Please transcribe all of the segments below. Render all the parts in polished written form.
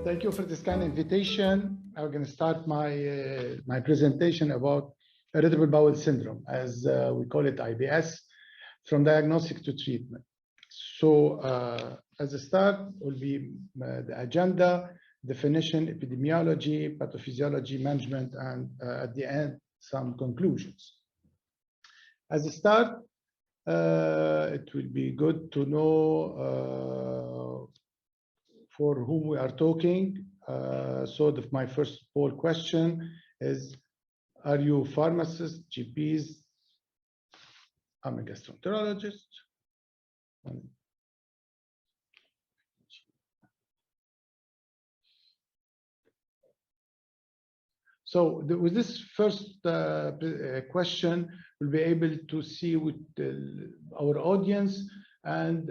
thank you for this kind invitation. I'm going to start my presentation about irritable bowel syndrome, as we call it IBS, from diagnostic to treatment. So as a start will be the agenda, definition, epidemiology, pathophysiology, management, and at the end, some conclusions. As a start, it will be good to know for whom we are talking. So my first poll question is, are you pharmacists, GPs? I'm a gastroenterologist. So with this first question, we'll be able to see with our audience and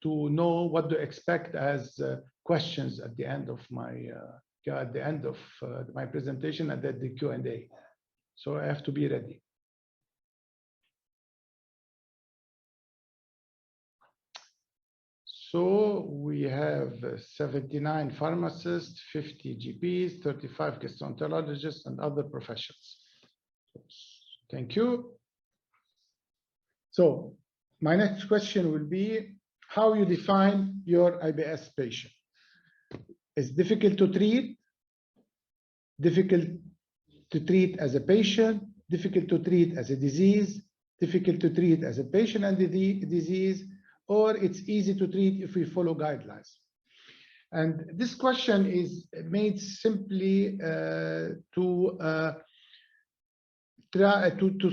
to know what to expect as questions at the end of my presentation and at the Q&A. So I have to be ready. So we have 79 pharmacists, 50 GPs, 35 gastroenterologists, and other professions. Thank you. So my next question will be how you define your IBS patient. It's difficult to treat as a patient, difficult to treat as a disease, difficult to treat as a patient and disease, or it's easy to treat if we follow guidelines. And this question is made simply to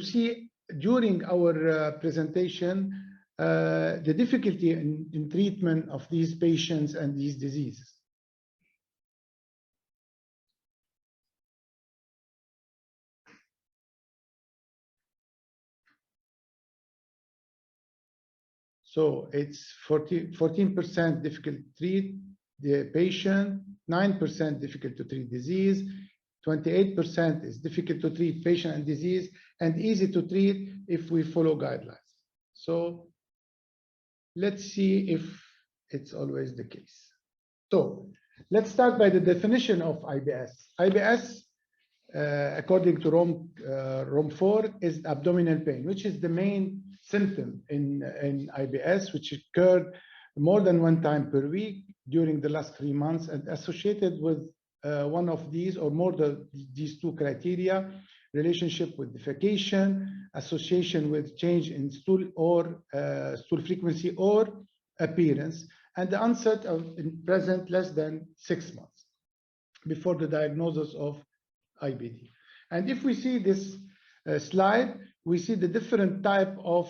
see during our presentation the difficulty in treatment of these patients and these diseases. So it's 14% difficult to treat the patient, 9% difficult to treat disease, 28% is difficult to treat patient and disease, and easy to treat if we follow guidelines. So let's see if it's always the case. So let's start by the definition of IBS. IBS, according to Rome 4, is abdominal pain, which is the main symptom in IBS, which occurred more than one time per week during the last 3 months and associated with one of these or more than these two criteria: relationship with defecation, association with change in stool or stool frequency or appearance, and the onset of present less than 6 months before the diagnosis of IBD. And if we see this slide, we see the different type of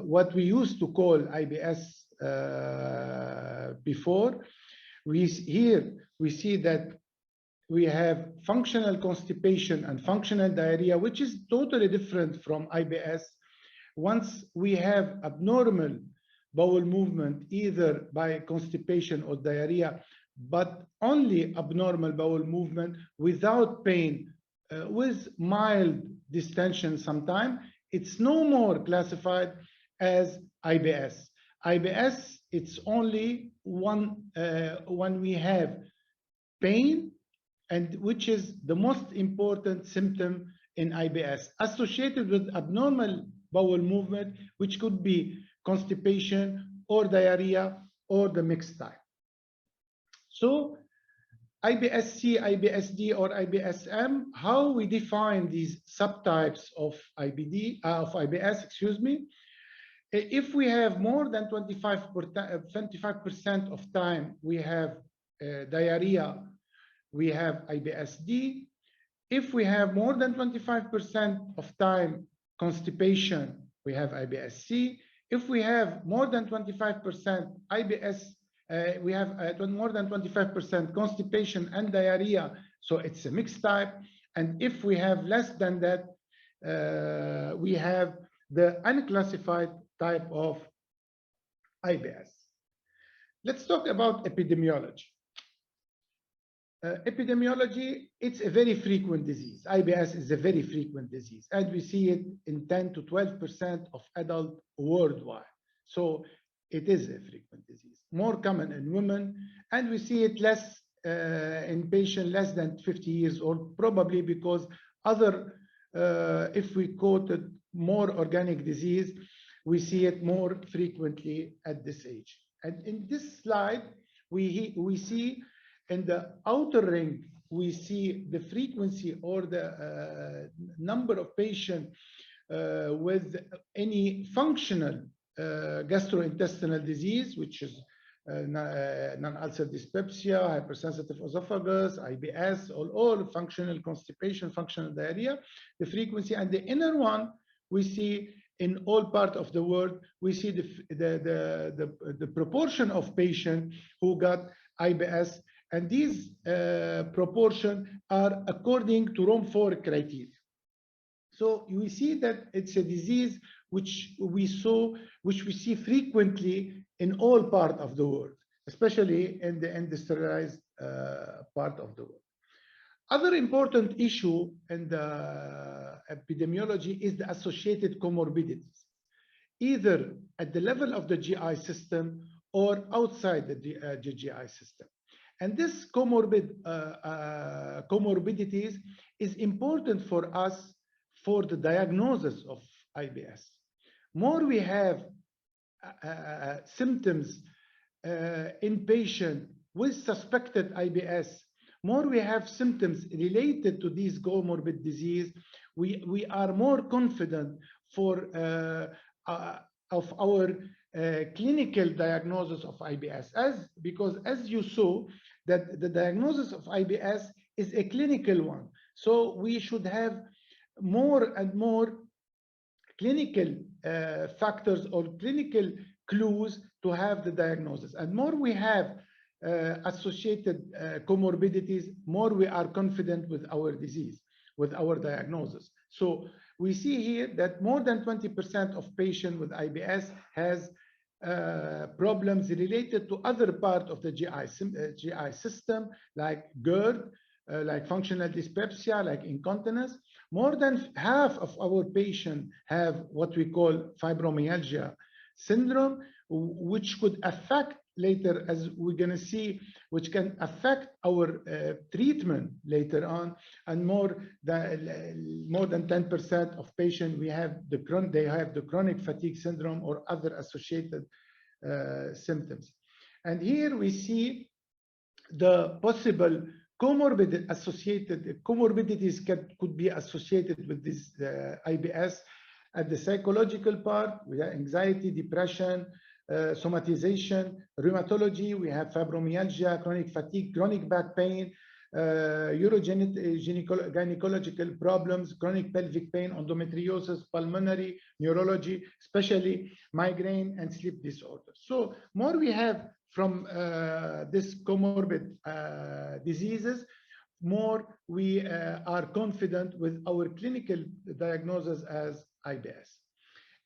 what we used to call IBS before. Here we see that we have functional constipation and functional diarrhea, which is totally different from IBS. Once we have abnormal bowel movement, either by constipation or diarrhea, but only abnormal bowel movement without pain, with mild distension sometimes, it's no more classified as IBS. IBS, it's only when we have pain, and which is the most important symptom in IBS, associated with abnormal bowel movement, which could be constipation or diarrhea or the mixed type. So IBS-C, IBS-D, or IBS-M, how we define these subtypes of IBS, excuse me. If we have more than 25% of time we have diarrhea, we have IBS-D. If we have more than 25% of time constipation, we have IBS-C. If we have more than 25% IBS, we have more than 25% constipation and diarrhea, so it's a mixed type. And if we have less than that, we have the unclassified type of IBS. Let's talk about epidemiology. Epidemiology, it's a very frequent disease. IBS is a very frequent disease, and we see it in 10 to 12% of adults worldwide. So it is a frequent disease, more common in women, and we see it less in patients less than 50 years old, probably because other, if we quoted more organic disease, we see it more frequently at this age. And in this slide, we see in the outer ring, we see the frequency or the number of patients with any functional gastrointestinal disease, which is non-ulcer dyspepsia, hypersensitive esophagus, IBS, all functional constipation, functional diarrhea, the frequency. And the inner one, we see in all parts of the world, we see the proportion of patients who got IBS. And these proportions are according to Rome 4 criteria. So we see that it's a disease which we see frequently in all parts of the world, especially in the industrialized part of the world. Other important issue in the epidemiology is the associated comorbidities, either at the level of the GI system or outside the GI system. And this comorbidities is important for us for the diagnosis of IBS. More we have symptoms in patient with suspected IBS, more we have symptoms related to these comorbid disease, we are more confident for of our clinical diagnosis of IBS, because as you saw that the diagnosis of IBS is a clinical one. So we should have more and more clinical factors or clinical clues to have the diagnosis. And more we have associated comorbidities, more we are confident with our disease, with our diagnosis. So we see here that more than 20% of patients with IBS has problems related to other part of the GI system, like GERD, like functional dyspepsia, like incontinence. More than half of our patients have what we call fibromyalgia syndrome, which could affect later, as we're going to see, which can affect our treatment later on. And more than 10% of patients they have the chronic fatigue syndrome or other associated symptoms. And here we see the possible comorbidities could be associated with this IBS. At the psychological part, we have anxiety, depression, somatization, rheumatology, we have fibromyalgia, chronic fatigue, chronic back pain, gynecological problems, chronic pelvic pain, endometriosis, pulmonary, neurology, especially migraine and sleep disorders. So more we have from this comorbid diseases, more we are confident with our clinical diagnosis as IBS.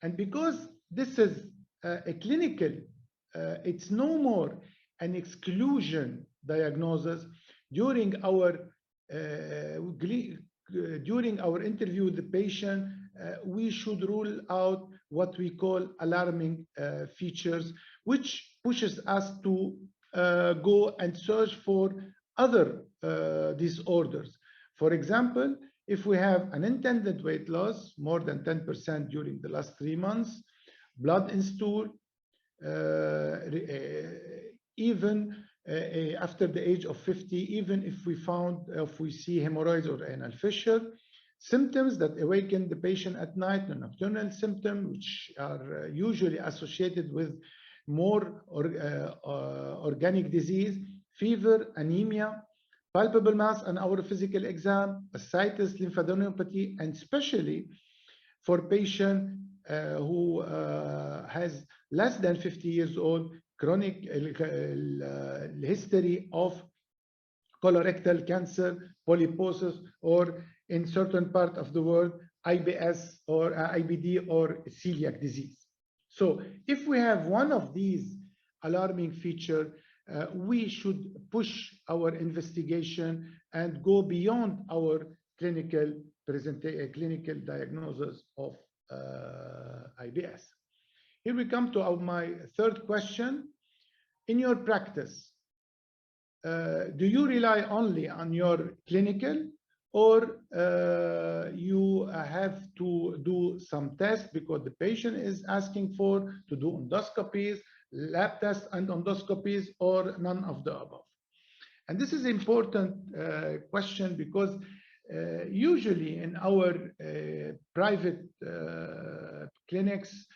And because this is a clinical, it's no more an exclusion diagnosis. During our interview with the patient, we should rule out what we call alarming features, which pushes us to go and search for other disorders. For example, if we have an intended weight loss, more than 10% during the last 3 months, blood in stool, even after the age of 50, even if we see hemorrhoids or anal fissure, symptoms that awaken the patient at night, the nocturnal symptoms, which are usually associated with more organic disease, fever, anemia, palpable mass on our physical exam, ascites, lymphadenopathy, and especially for patient who has less than 50 years old, chronic history of colorectal cancer, polyposis, or in certain part of the world, IBS or IBD or celiac disease. So if we have one of these alarming features, we should push our investigation and go beyond our clinical diagnosis of IBS. here we come to my third question. In your practice, do you rely only on your clinical, or you have to do some tests because the patient is asking for to do endoscopies, lab tests and endoscopies, or none of the above? And this is an important question because usually in our private clinics,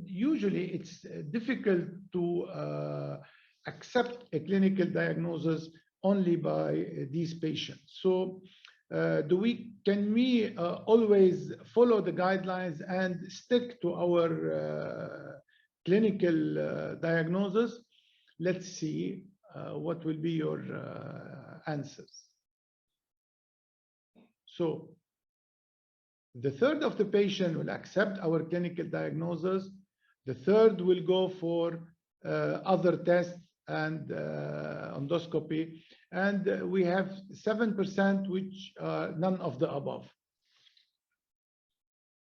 usually it's difficult to accept a clinical diagnosis only by these patients. So can we always follow the guidelines and stick to our clinical diagnosis? Let's see what will be your answers. So the third of the patient will accept our clinical diagnosis. The third will go for other tests and endoscopy, and we have 7% which are none of the above.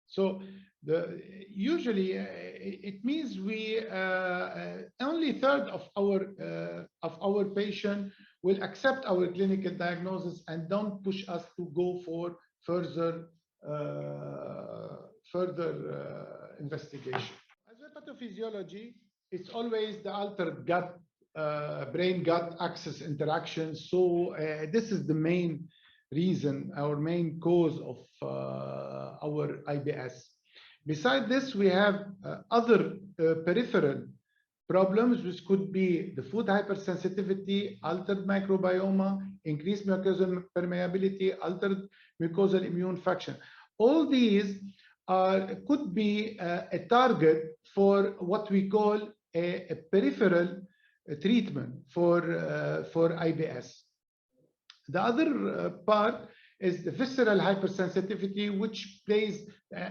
So usually it means we only third of our patient will accept our clinical diagnosis and don't push us to go for further investigation. As a pathophysiology, it's always the altered gut, brain-gut axis interaction. So this is the main reason, our main cause of our IBS. Besides this, we have other peripheral problems, which could be the food hypersensitivity, altered microbiome, increased mucosal permeability, altered mucosal immune function. All these could be a target for what we call a peripheral treatment for IBS. The other part is the visceral hypersensitivity, which plays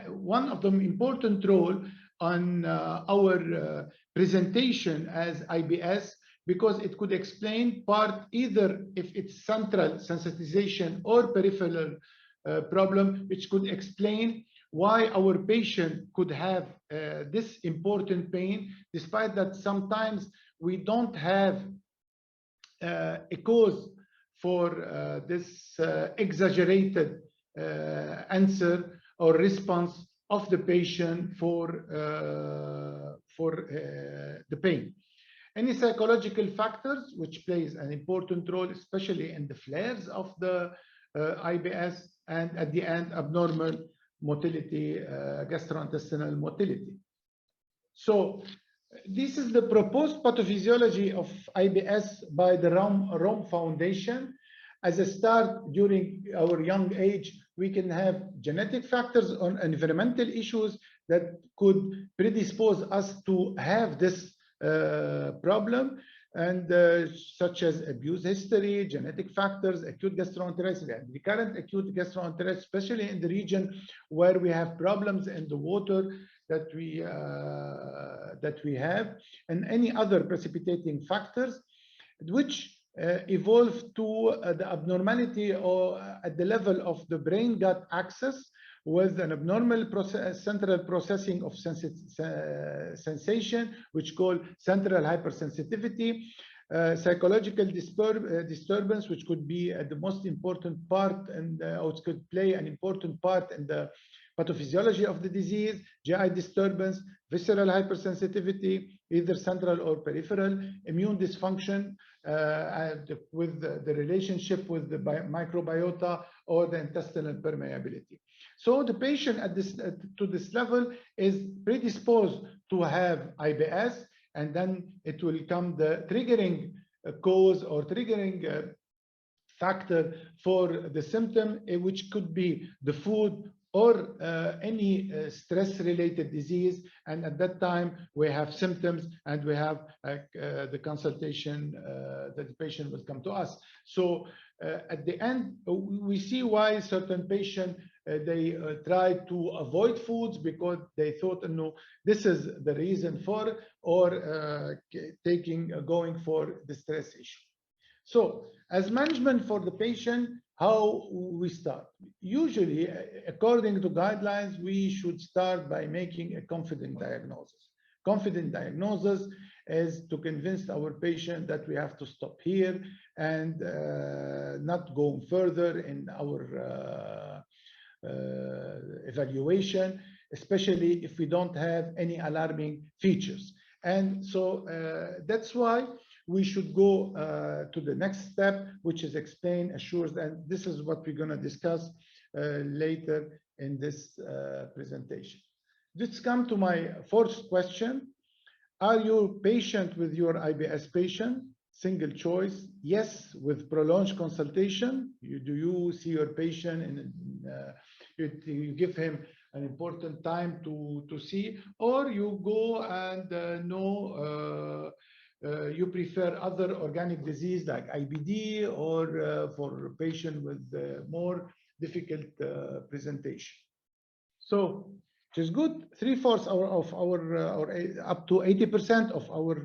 one of the important role on our presentation as IBS, because it could explain part either if it's central sensitization or peripheral problem, which could explain why our patient could have this important pain, despite that sometimes we don't have a cause for this exaggerated answer or response of the patient for the pain. Any psychological factors which plays an important role, especially in the flares of the IBS, and at the end, abnormal motility, gastrointestinal motility. So this is the proposed pathophysiology of IBS by the Rome Foundation. As a start, during our young age, we can have genetic factors or environmental issues that could predispose us to have this problem, and such as abuse history, genetic factors, acute gastroenteritis, recurrent acute gastroenteritis, especially in the region where we have problems in the water that we have, and any other precipitating factors which evolve to the abnormality or at the level of the brain-gut axis, with an abnormal central processing of sensation, which called central hypersensitivity, psychological disturbance, which could be the most important part, and or it could play an important part in the pathophysiology of the disease, GI disturbance, visceral hypersensitivity, either central or peripheral, immune dysfunction, with the relationship with the microbiota or the intestinal permeability. So the patient at this to this level is predisposed to have IBS, and then it will come the triggering cause or triggering factor for the symptom, which could be the food or any stress-related disease, and at that time we have symptoms and we have the consultation that the patient will come to us. So at the end, we see why certain patients they try to avoid foods because they thought, no, this is the reason for, or going for the stress issue. So as management for the patient, how we start? Usually, according to guidelines, we should start by making a confident diagnosis. confident diagnosis is to convince our patient that we have to stop here and not go further in our evaluation, especially if we don't have any alarming features. And so that's why we should go to the next step, which is explain, assures, and this is what we're going to discuss later in this presentation. Let's come to my fourth question. Are you patient with your IBS patient? Single choice, yes, with prolonged consultation. Do you see your patient and you give him an important time to see, or you go and you prefer other organic disease like IBD, or for a patient with more difficult presentation. So it is good. 3/4 of our up to 80% of our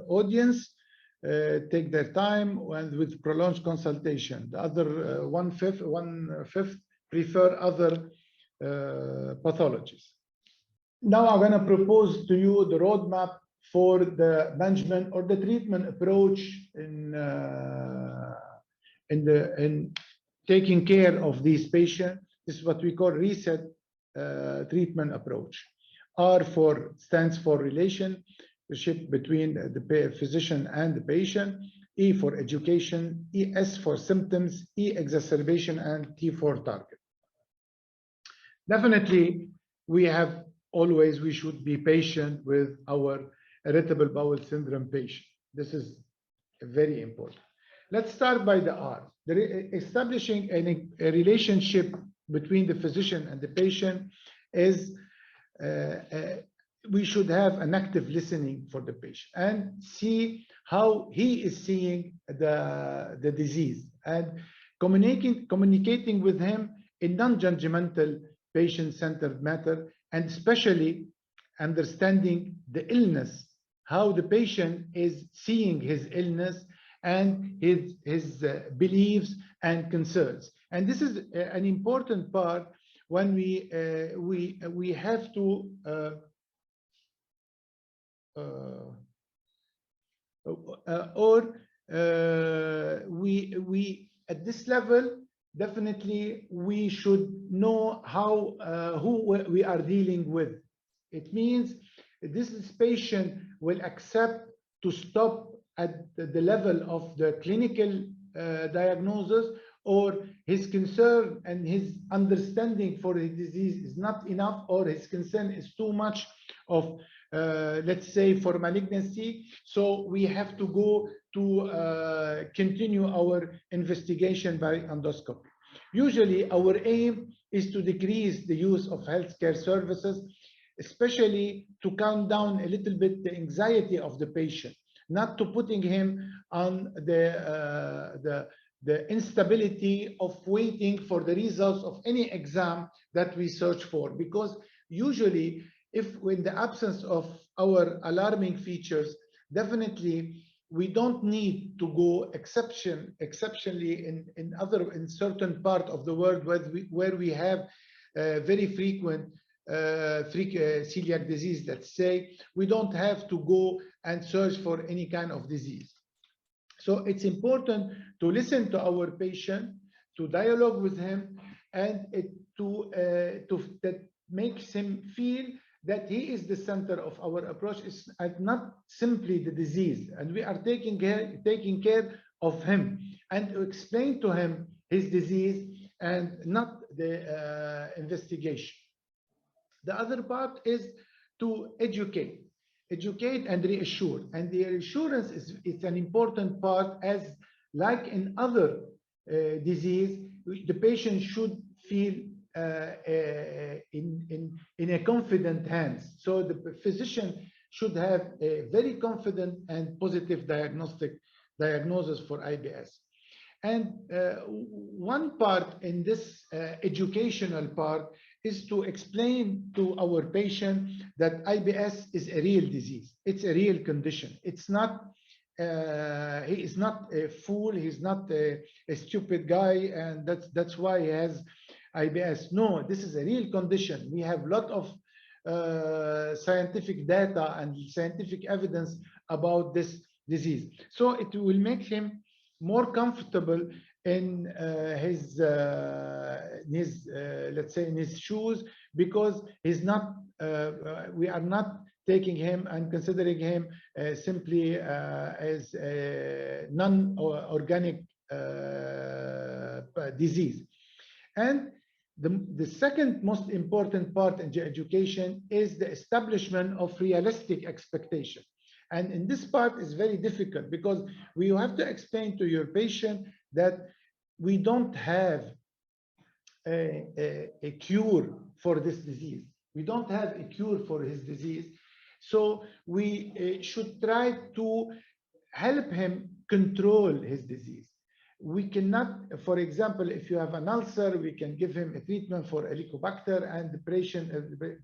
audience take their time and with prolonged consultation. The other one-fifth prefer other pathologies. Now I'm going to propose to you the roadmap for the management or the treatment approach in taking care of these patients. This is what we call reset treatment approach. R stands for relationship between the physician and the patient. E for education, S for symptoms, E exacerbation, and T for target. Definitely, we should be patient with our irritable bowel syndrome patient. This is very important. Let's start by the R. Establishing a relationship between the physician and the patient is we should have an active listening for the patient and see how he is seeing the disease, and communicating with him in non-judgmental patient-centered manner, and especially understanding the illness, how the patient is seeing his illness and his beliefs and concerns. And this is an important part when we have to at this level, definitely we should know how who we are dealing with. It means this patient will accept to stop at the level of the clinical diagnosis, or his concern and his understanding for his disease is not enough, or his concern is too much of let's say for malignancy. So we have to go to continue our investigation by endoscopy. Usually our aim is to decrease the use of healthcare services, especially to calm down a little bit the anxiety of the patient, not to putting him on the instability of waiting for the results of any exam that we search for. Because usually, if in the absence of our alarming features, definitely we don't need to go exceptionally in certain part of the world where we have very frequent celiac disease, let's say. We don't have to go and search for any kind of disease. So it's important to listen to our patient, to dialogue with him, and that makes him feel that he is the center of our approach. It's not simply the disease, and we are taking care of him, and to explain to him his disease and not the investigation. The other part is to educate and reassure, and the reassurance is an important part, as like in other disease, the patient should feel in a confident hands. So the physician should have a very confident and positive diagnosis for IBS. And one part in this educational part is to explain to our patient that IBS is a real disease. It's a real condition. It's not, he is not a fool. He's not a stupid guy, and that's why he has IBS. No, this is a real condition. We have a lot of scientific data and scientific evidence about this disease. So it will make him more comfortable in let's say in his shoes, because he's not we are not taking him and considering him simply as a non-organic disease. And the second most important part in education is the establishment of realistic expectation. And in this part is very difficult, because we have to explain to your patient that we don't have a cure for this disease. We don't have a cure for his disease. So we should try to help him control his disease. We cannot, for example, if you have an ulcer, we can give him a treatment for Helicobacter and the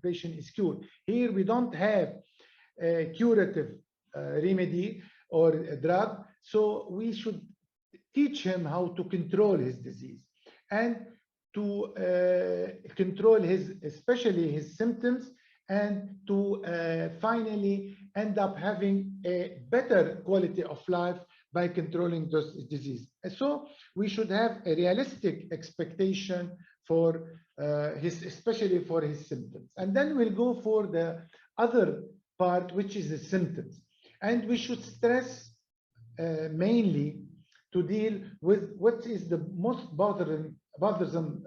patient is cured. Here we don't have a curative remedy or a drug, so we should teach him how to control his disease and to control especially his symptoms, and to finally end up having a better quality of life by controlling this disease. So we should have a realistic expectation for especially for his symptoms. And then we'll go for the other part, which is the symptoms. And we should stress mainly to deal with what is the most bothersome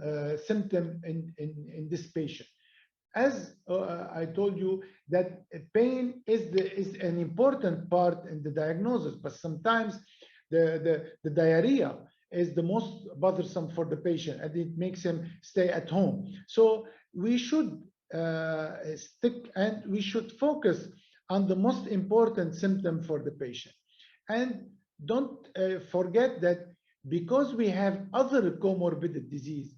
symptom in this patient. As I told you, that pain is an important part in the diagnosis, but sometimes the diarrhea is the most bothersome for the patient, and it makes him stay at home. So we should stick and we should focus on the most important symptom for the patient. And don't forget that because we have other comorbid disease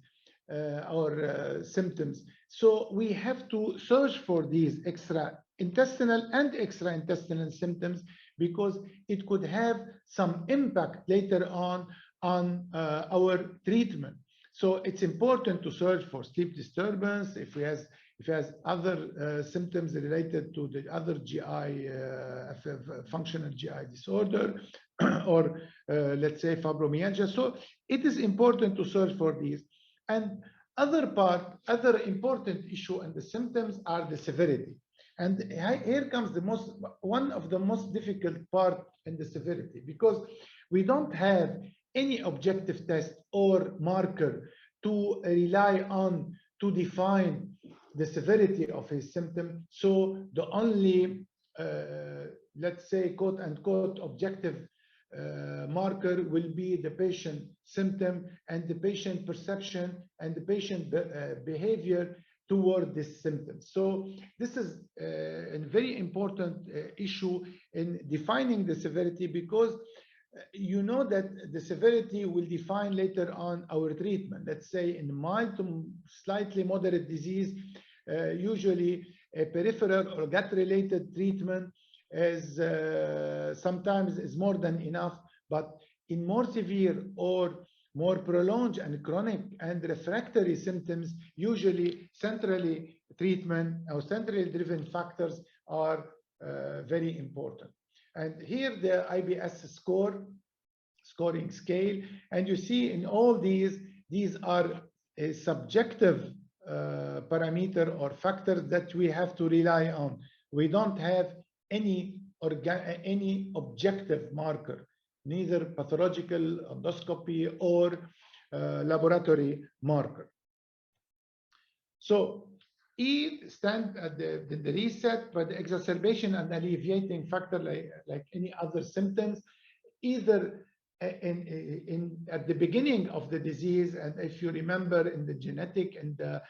or symptoms, so we have to search for these extra-intestinal and extra-intestinal symptoms, because it could have some impact later on our treatment. So it's important to search for sleep disturbance, if he has other symptoms related to the other GI, functional GI disorder, or let's say fibromyalgia. So it is important to search for these. And other important issue in the symptoms are the severity. And here comes one of the most difficult part in the severity, because we don't have any objective test or marker to rely on to define the severity of his symptom. So the only, let's say, quote unquote, objective marker will be the patient symptom and the patient perception and the patient behavior toward this symptom. So this is a very important issue in defining the severity, because you know that the severity will define later on our treatment. Let's say in mild to slightly moderate disease, usually a peripheral or gut-related treatment is sometimes is more than enough, but in more severe or more prolonged and chronic and refractory symptoms, usually centrally treatment or centrally driven factors are very important. And here the IBS scoring scale, and you see in all these are a subjective parameter or factors that we have to rely on. We don't have any objective marker, neither pathological endoscopy or laboratory marker. So E stands at the reset, but the exacerbation and alleviating factor, like any other symptoms, either at the beginning of the disease, and if you remember in the genetic and the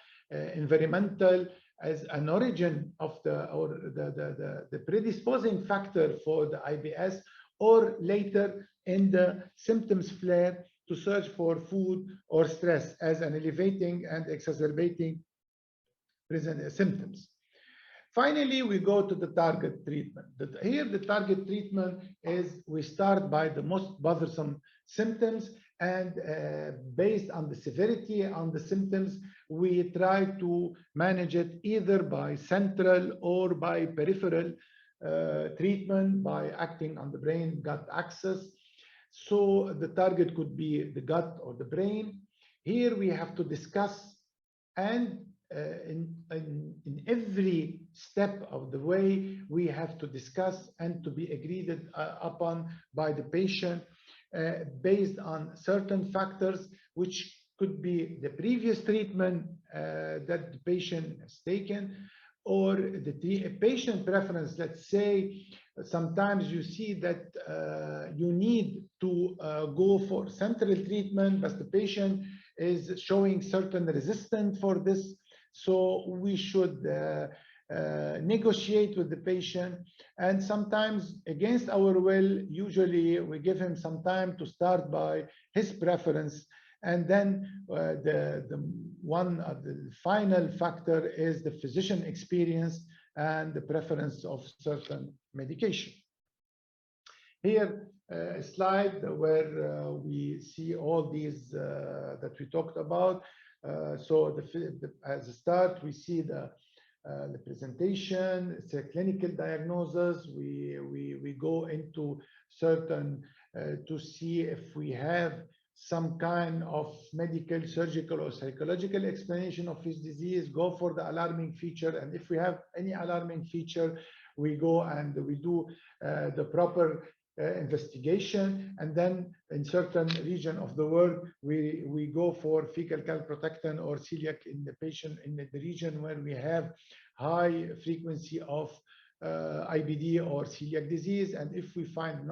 environmental as an origin of the predisposing factor for the IBS, or later in the symptoms flare to search for food or stress as an elevating and exacerbating present symptoms. Finally, we go to the target treatment. Here, the target treatment is we start by the most bothersome symptoms, and based on the severity on the symptoms, we try to manage it either by central or by peripheral treatment by acting on the brain-gut axis. So the target could be the gut or the brain. Here we have to discuss, and in every step of the way, we have to discuss and to be agreed upon by the patient based on certain factors, which could be the previous treatment that the patient has taken, or the patient preference. Let's say sometimes you see that you need to go for central treatment, but the patient is showing certain resistance for this. So we should negotiate with the patient, and sometimes against our will, usually we give him some time to start by his preference, and then the final factor is the physician experience and the preference of certain medication. Here a slide where we see all these that we talked about. So as a start, we see the presentation. It's a clinical diagnosis. We go into certain to see if we have some kind of medical, surgical, or psychological explanation of his disease, go for the alarming feature. And if we have any alarming feature, we go and we do the proper investigation. And then in certain region of the world, we go for fecal calprotectin or celiac in the patient in the region where we have high frequency of IBD or celiac disease. And if we found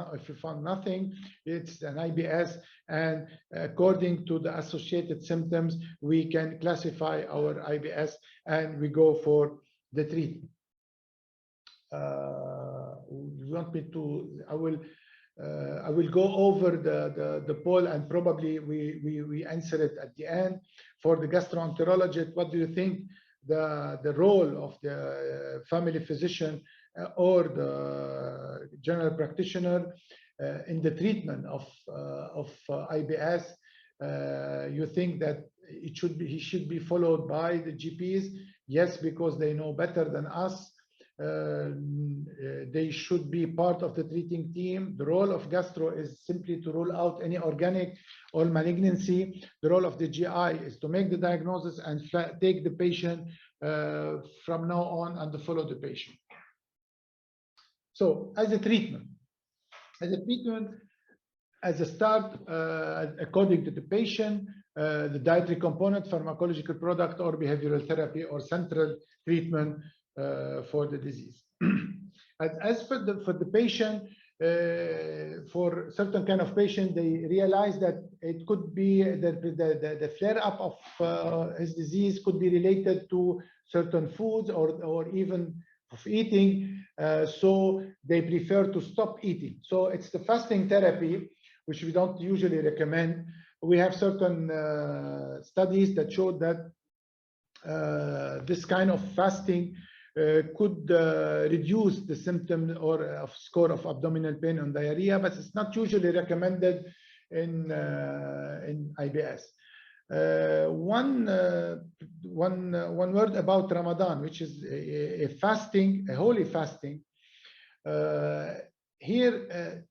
nothing, it's an IBS, and according to the associated symptoms, we can classify our IBS and we go for the treatment. You want me to? I will go over the poll, and probably we answer it at the end. For the gastroenterologist, what do you think the role of the family physician or the general practitioner in the treatment of IBS? You think that he should be followed by the GPs? Yes, because they know better than us. They should be part of the treating team. The role of gastro is simply to rule out any organic or malignancy. The role of the GI is to make the diagnosis and take the patient from now on and to follow the patient. So as a treatment, as a start, according to the patient, the dietary component, pharmacological product, or behavioral therapy, or central treatment for the disease. As for the patient, for certain kind of patient, they realize that it could be the flare-up of his disease could be related to certain foods or even of eating, so they prefer to stop eating. So it's the fasting therapy, which we don't usually recommend. We have certain studies that show that this kind of fasting could reduce the symptom or of score of abdominal pain and diarrhea, but it's not usually recommended in IBS. One word about Ramadan, which is a fasting, a holy fasting. Here,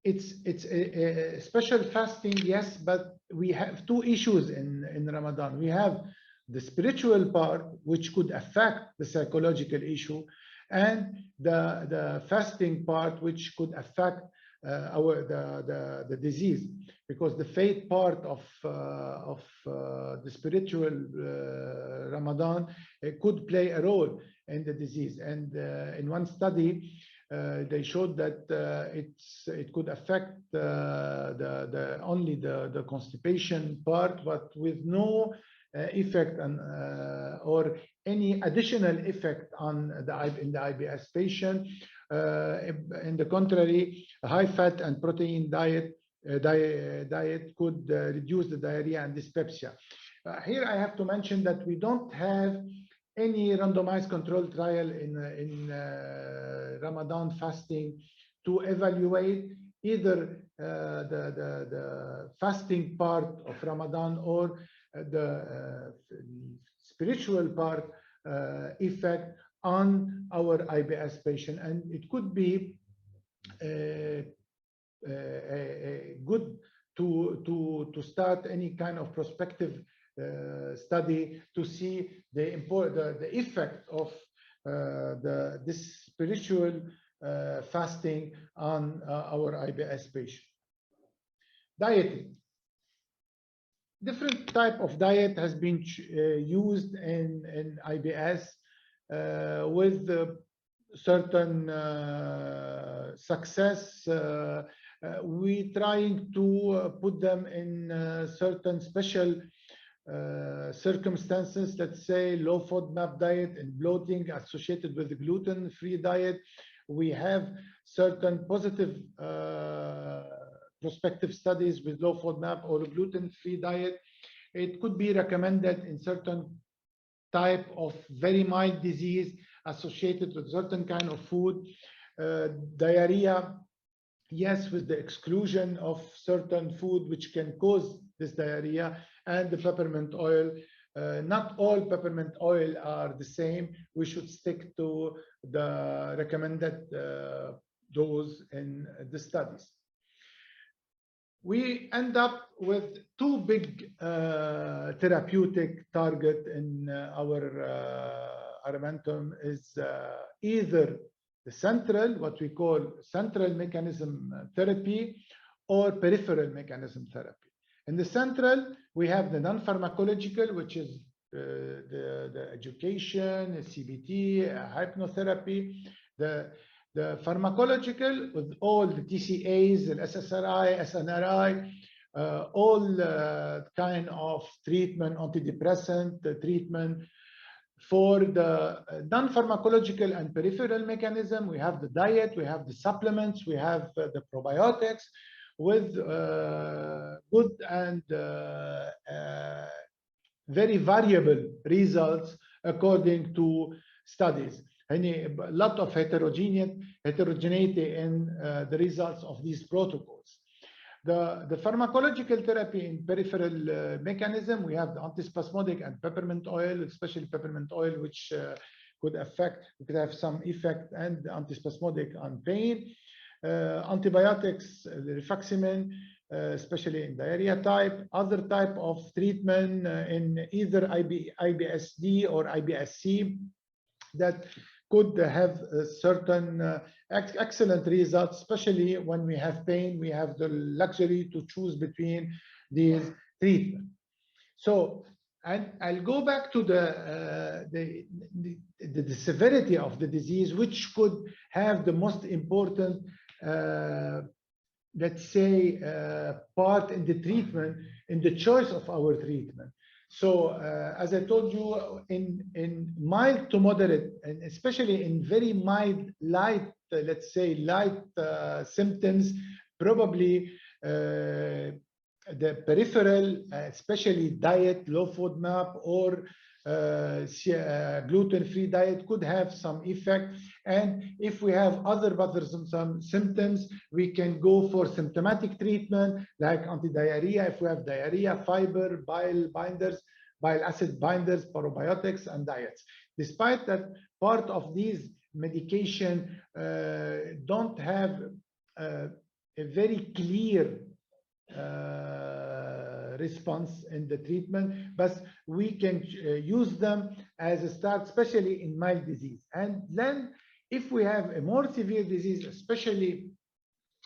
it's a special fasting, yes, but we have two issues in Ramadan. We have the spiritual part, which could affect the psychological issue, and the fasting part, which could affect the disease, because the faith part of the spiritual Ramadan could play a role in the disease. And in one study, they showed that it could affect only the constipation part, but with no effect on or any additional effect on in the IBS patient. In the contrary, a high fat and protein diet could reduce the diarrhea and dyspepsia. Here I have to mention that we don't have any randomized controlled trial in Ramadan fasting to evaluate either the fasting part of Ramadan or the spiritual part effect on our IBS patient, and it could be good to start any kind of prospective study to see the effect of this spiritual fasting on our IBS patient. Dieting. Different type of diet has been used in IBS with certain success. We trying to put them in certain special circumstances, let's say low FODMAP diet and bloating associated with the gluten-free diet. We have certain positive prospective studies with low FODMAP or gluten-free diet. It could be recommended in certain type of very mild disease associated with certain kind of food. Diarrhea, yes, with the exclusion of certain food which can cause this diarrhea, and the peppermint oil. Not all peppermint oil are the same. We should stick to the recommended dose in the studies. We end up with two big therapeutic target in our armamentarium is either the central, what we call central mechanism therapy, or peripheral mechanism therapy. In the central, we have the non-pharmacological, which is the education, the CBT, hypnotherapy, the pharmacological with all the TCAs, the SSRI, SNRI, all kind of treatment, antidepressant treatment. For the non-pharmacological and peripheral mechanism, we have the diet, we have the supplements, we have the probiotics with good and very variable results according to studies. A lot of heterogeneity in the results of these protocols. The pharmacological therapy in peripheral mechanism, we have the antispasmodic and peppermint oil, especially peppermint oil, which could have some effect, and antispasmodic on pain. Antibiotics, the rifaximin, especially in diarrhea type. Other type of treatment in either IBSD or IBSC that could have certain excellent results, especially when we have pain. We have the luxury to choose between these treatments. So, and I'll go back to the severity of the disease, which could have the most important, let's say, part in the treatment, in the choice of our treatment. So as I told you, in mild to moderate, and especially in very mild, light, let's say light symptoms, probably the peripheral, especially diet, low FODMAP or gluten-free diet could have some effect. And if we have other bothersome symptoms, we can go for symptomatic treatment like anti-diarrhea if we have diarrhea, fiber, bile binders, bile acid binders, probiotics, and diets. Despite that, part of these medication don't have a very clear response in the treatment, but we can use them as a start, especially in mild disease. And then if we have a more severe disease, especially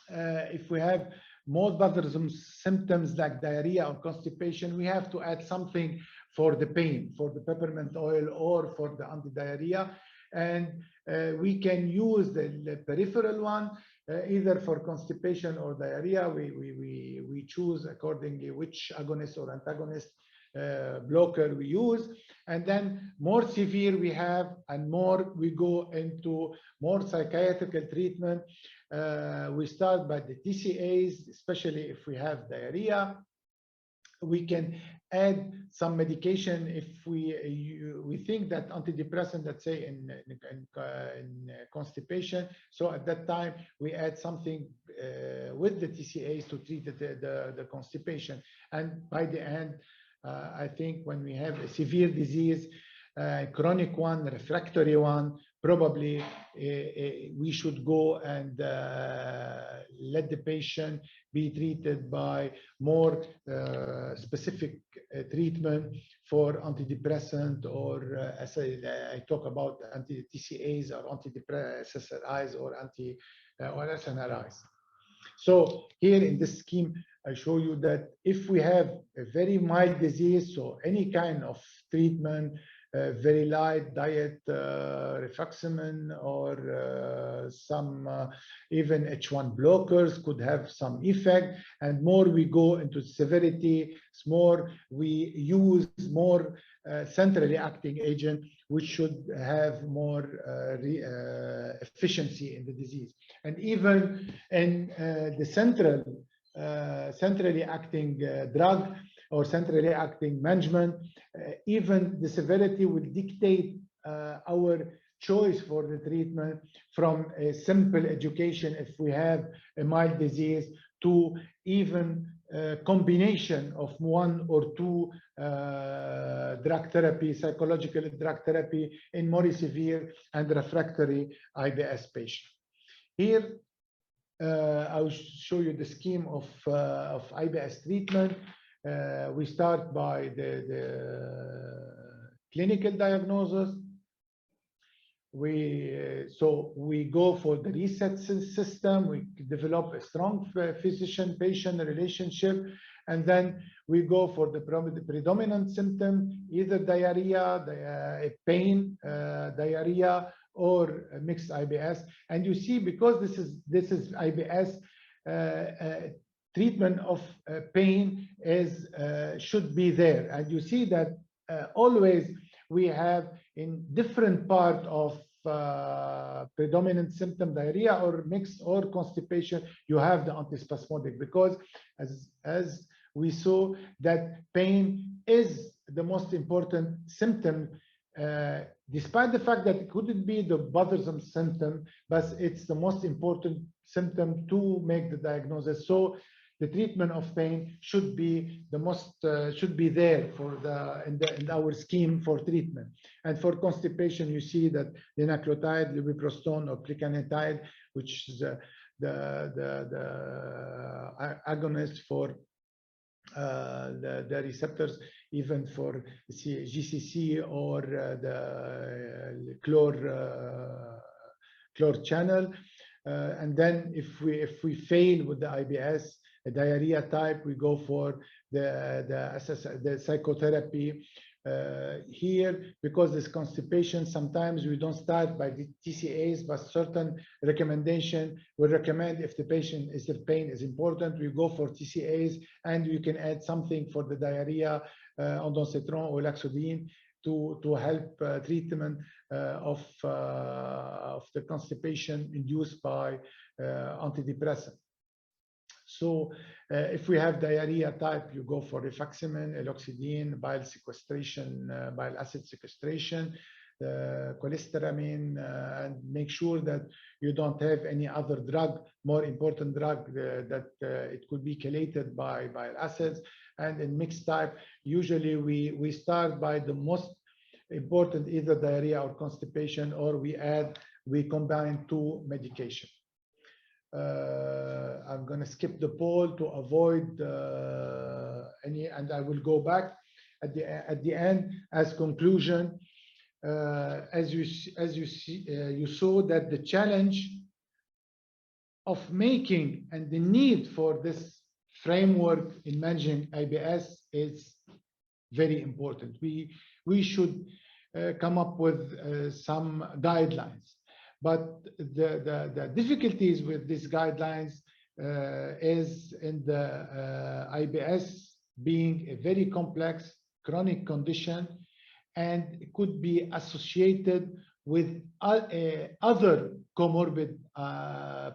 if we have more bothersome symptoms like diarrhea or constipation, we have to add something for the pain, for the peppermint oil or for the anti-diarrhea. And we can use the peripheral one, either for constipation or diarrhea. We choose accordingly which agonist or antagonist blocker we use. And then more severe we have, and more we go into more psychiatrical treatment. We start by the TCAs, especially if we have diarrhea. We can add some medication if we we think that antidepressant, let's say in constipation, so at that time we add something with the TCAs to treat the constipation. And by the end, I think when we have a severe disease, chronic one, refractory one, probably we should go and let the patient be treated by more specific treatment for antidepressant, or as I talk about anti-TCAs or anti-SSRIs or SNRIs. So here in this scheme, I show you that if we have a very mild disease, so any kind of treatment, very light diet, rifaximin, or some even H1 blockers could have some effect. And more we go into severity, more we use more centrally acting agent, which should have more efficiency in the disease. And even in the centrally acting drug or centrally acting management, even the severity will dictate our choice for the treatment, from a simple education if we have a mild disease to even combination of one or two drug therapy, psychological drug therapy in more severe and refractory IBS patients. Here, I'll show you the scheme of IBS treatment. We start by the clinical diagnosis. So we go for the reset system. We develop a strong physician-patient relationship, and then we go for the predominant symptom, either diarrhea, pain, diarrhea, or mixed IBS. And you see, because this is IBS, treatment of pain should be there. And you see that always we have in different part of predominant symptom, diarrhea or mixed or constipation, you have the antispasmodic, because as we saw that pain is the most important symptom, despite the fact that it couldn't be the bothersome symptom, but it's the most important symptom to make the diagnosis. So the treatment of pain should be the most should be there for in our scheme for treatment. And for constipation, you see that linaclotide, lubiprostone, or plicanatide, which is the agonist for the receptors, even for GCC or the chlor channel. And then if we fail with the IBS, a diarrhea type, we go for the psychotherapy. Here, because this constipation, sometimes we don't start by the TCAs, but certain recommendation will recommend, if the pain is important, we go for TCAs, and you can add something for the diarrhea, ondansetron or laxodine, to help treatment of the constipation induced by antidepressant. So if we have diarrhea type, you go for rifaximin, eloxidine, bile sequestration, bile acid sequestration, cholestyramine, and make sure that you don't have any other drug, more important drug, that it could be chelated by bile acids. And in mixed type, usually we start by the most important, either diarrhea or constipation, or we combine two medication. I'm going to skip the poll to avoid any, and I will go back at the end as conclusion. As you see, you saw that the challenge of making and the need for this framework in managing IBS is very important. We should come up with some guidelines. But the difficulties with these guidelines is in the IBS being a very complex chronic condition, and it could be associated with other comorbid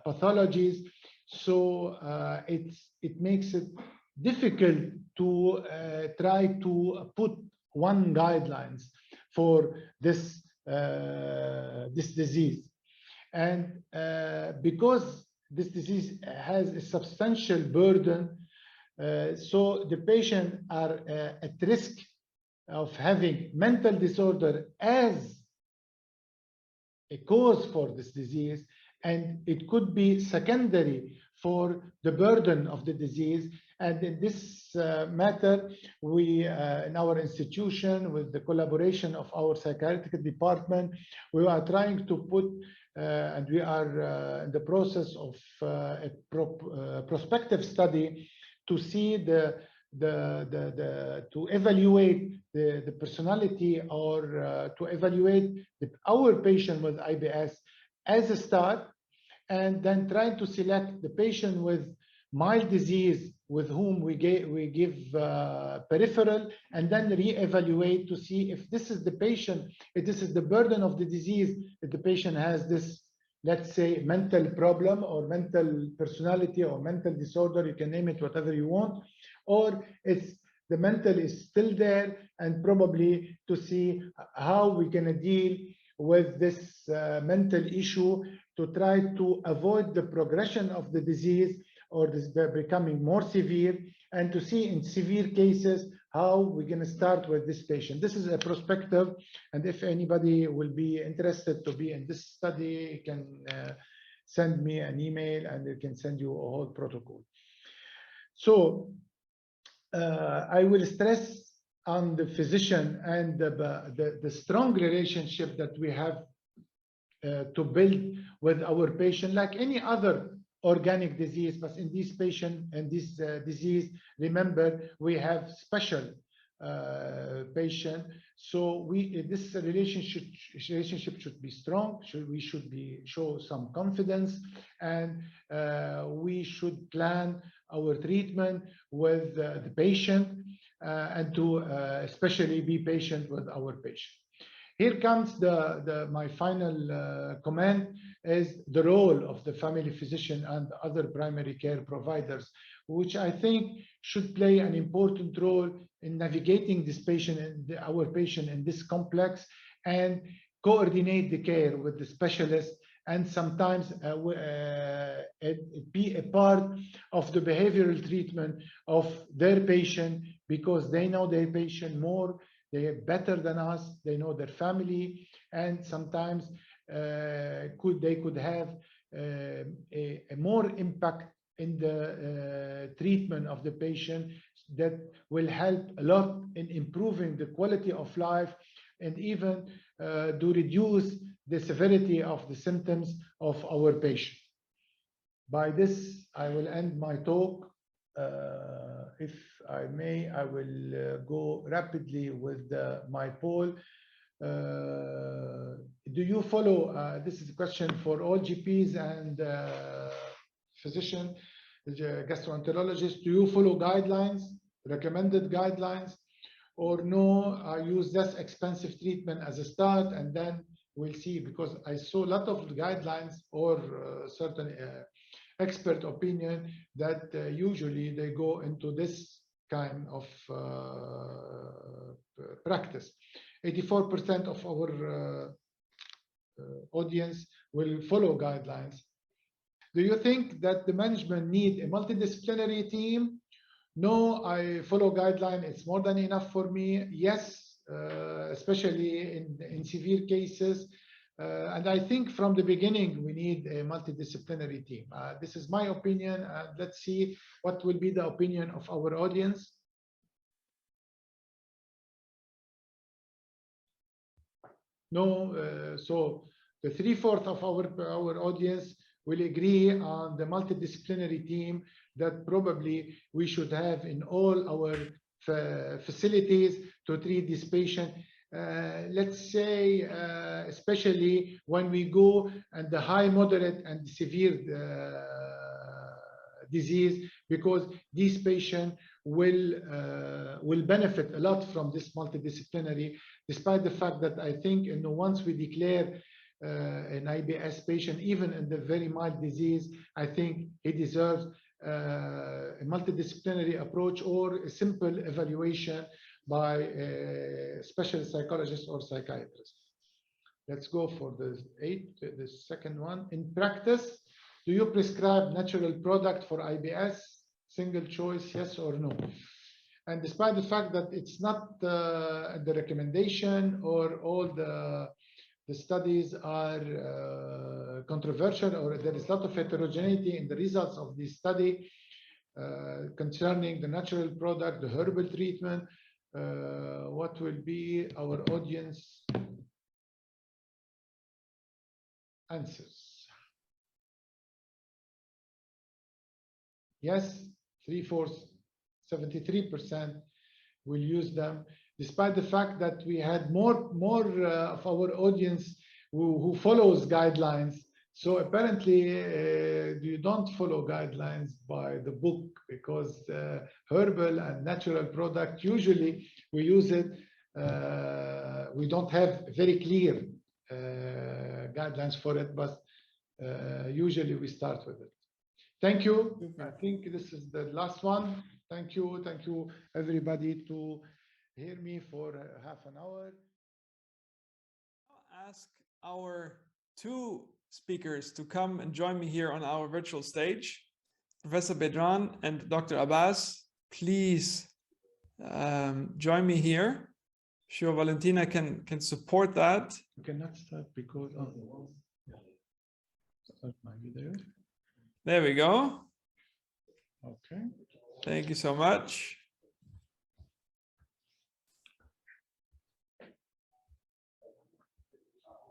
pathologies. So it makes it difficult to try to put one guidelines for this disease. And because this disease has a substantial burden, so the patients are at risk of having mental disorder as a cause for this disease, and it could be secondary for the burden of the disease. And in this matter, we, in our institution, with the collaboration of our psychiatric department, we are trying to put, and we are in the process of a prospective study to see to evaluate the personality, or to evaluate our patient with IBS as a start, and then trying to select the patient with mild disease with whom we give peripheral, and then re-evaluate to see if this is the patient, if this is the burden of the disease, if the patient has this, let's say, mental problem or mental personality or mental disorder, you can name it whatever you want, or it's the mental is still there, and probably to see how we can deal with this mental issue to try to avoid the progression of the disease or this becoming more severe, and to see in severe cases how we're going to start with this patient. This is a prospective, and if anybody will be interested to be in this study, you can send me an email and they can send you a whole protocol. So I will stress on the physician and the strong relationship that we have to build with our patient, like any other organic disease. But in this patient and this disease, remember, we have special patient. So this relationship should be strong. We should show some confidence, and we should plan our treatment with the patient, and to especially be patient with our patient. Here comes my final comment, is the role of the family physician and other primary care providers, which I think should play an important role in navigating this patient and our patient in this complex, and coordinate the care with the specialist, and sometimes be a part of the behavioral treatment of their patient, because they know their patient more, they are better than us, they know their family, and sometimes they could have a more impact in the treatment of the patient that will help a lot in improving the quality of life, and even to reduce the severity of the symptoms of our patient. By this, I will end my talk. If I may, I will go rapidly with my poll. Do you follow, this is a question for all GPs and physicians, gastroenterologists, do you follow guidelines, recommended guidelines, or no, I use less expensive treatment as a start, and then we'll see? Because I saw a lot of guidelines or certain expert opinion that usually they go into this kind of practice. 84% of our audience will follow guidelines. Do you think that the management need a multidisciplinary team? No, I follow guideline. It's more than enough for me. Yes, especially in severe cases. And I think from the beginning, we need a multidisciplinary team. This is my opinion. Let's see what will be the opinion of our audience. No, so the 3/4 of our audience will agree on the multidisciplinary team that probably we should have in all our facilities to treat this patient. Let's say, especially when we go and the high, moderate, and severe disease, because these patients will benefit a lot from this multidisciplinary, despite the fact that I think, once we declare an IBS patient, even in the very mild disease, I think he deserves a multidisciplinary approach or a simple evaluation by a specialist psychologist or psychiatrist. Let's go for the second one. In practice, do you prescribe natural product for IBS? Single choice, yes or no? And despite the fact that it's not the recommendation or all the studies are controversial, or there is a lot of heterogeneity in the results of this study concerning the natural product, the herbal treatment, what will be our audience answers? Yes, 3/4, 73% will use them, despite the fact that we had more of our audience who follows guidelines. So apparently you don't follow guidelines by the book, because herbal and natural product, usually we use it, we don't have very clear guidelines for it, but usually we start with it. Thank you. I think this is the last one. Thank you everybody to hear me for half an hour. I'll ask our two speakers to come and join me here on our virtual stage. Professor Bedran and Dr. Abbas, please join me here. Sure, Valentina can support that. You cannot start because start my video. There we go. Okay. Thank you so much.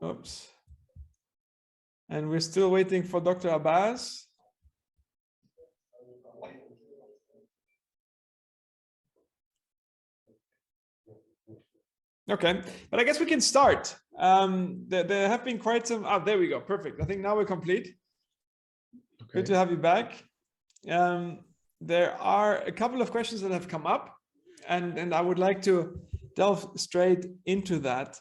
Oops. And we're still waiting for Dr. Abbas. Okay, but I guess we can start. There have been quite some. Oh, there we go. Perfect. I think now we're complete. Okay. Good to have you back. There are a couple of questions that have come up, and I would like to delve straight into that.